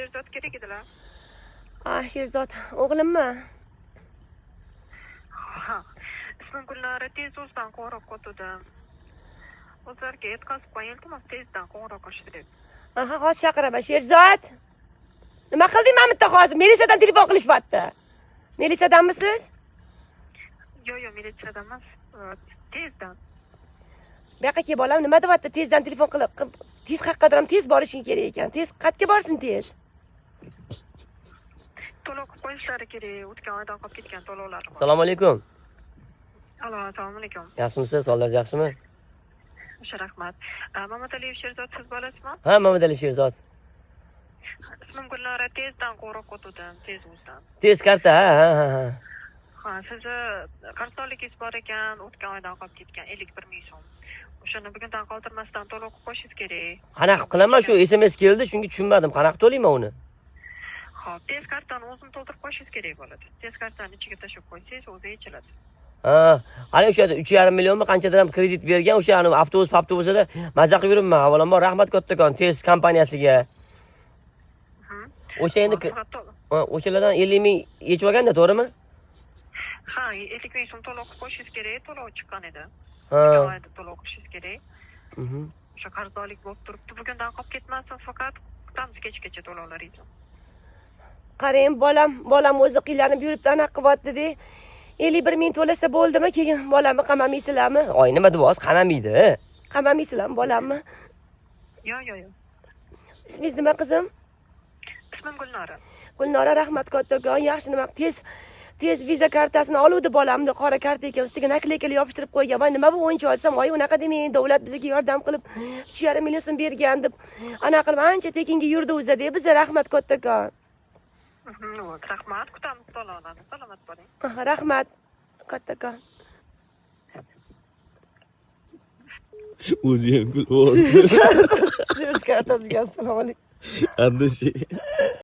Sherzod kerak edilar. Sherzod, o'g'limmi? Ha. Ismim Gulnora, tez o'zidan qo'ng'iroq qildim. O'zlariga yetkazib qo'ying, iltimos tezdan qo'ng'iroq qilish deb. Aha, hozir chaqiraman. Sherzod. Nima qilding men bitta hozir? Milisadan telefon qilishyapti. Milisadanmisiz? Yo'q, militsiyadan emas. Tezdan. Bu yoqqa kel bolam, nima deyapti? Tezdan telefon qilib, tez qayoqqadir ham tez borishing kerak ekan. Tez qayerga borsin tez? To'lov qilib qo'yishlari kerak. O'tgan oydan qolib ketgan to'lovlar bor. Assalomu alaykum. Alo, assalomu alaykum. Yaxshimisiz? Sog'ligingiz yaxshimi? O'sha rahmat. Mamadaliyev Sherzod siz bolasizmi? Ha, Mamadaliyev Sherzod. Ismim Gulnora, tezdan qo'ng'iroq qildim, tez o'zidan. Tez karta, ha. Ha, sizni qarzdorligingiz bor ekan, o'tgan oydan qolib ketgan 51 ming so'm. O'shani bugundan qoldirmasdan to'lov qilib qo'yishingiz kerak. Qanaqa qilaman? Shu SMS keldi, shunga tushunmadim. Qanaqa to'layman uni? Xo'p, tez kartani o'zini to'ldirib qo'yishingiz kerak bo'ladi. Tez kartani ichiga tashlab qo'ysangiz, o'zi yechiladi. Ha, ana o'sha 3,5 millionmi qanchadir ham kredit bergan, o'sha avtobusida mazza qilib yuribman. Avvalambor rahmat kattakon tez kompaniyasiga. O'sha endi o'shalardan 50 ming yechib olganda, to'g'rimi? Ha, 50 ming so'm to'lov qilib qo'yishingiz kerak, to'lov chiqqan edi. Ha. Oyda to'lov qilishingiz kerak. Mhm. O'sha qarzdorlik bo'lib turibdi. Bugundan qolib ketmasin, faqat kutamiz kechgacha to'lovlaringizni. Qarang, bolam o'zi qiylanib yuribdi, anaqa qilyapti-da. 51 ming to'lasa bo'ldimi? Keyin bolamni qamamaysizlarmi? Oy, nima deyapsiz? Qamamaydi. Qamamaysizlarmi bolamni? Yo'q. Ismingiz nima qizim? Ismim Gulnora. Gulnora, rahmat kattakon. Yaxshi, nima tez viza kartasini oluvdi bolamni, qora karta ekan, ustiga nakleykalar yopishtirib qo'ygan. Men nima bu o'yinchi olsam, "Voy, unaqa demang, davlat bizga yordam qilib 3,5 million so'm bergan" deb anaqa qilib ancha tekinga yurdi o'zi-da. Bizga rahmat kattakon. Rahmat, kutamiz to'lovlarni. Salomat bo'ling. Aha, rahmat kattakon. o'zi ham kulib oldi. O'z kartasiga assalomu alaykum. Abdushi.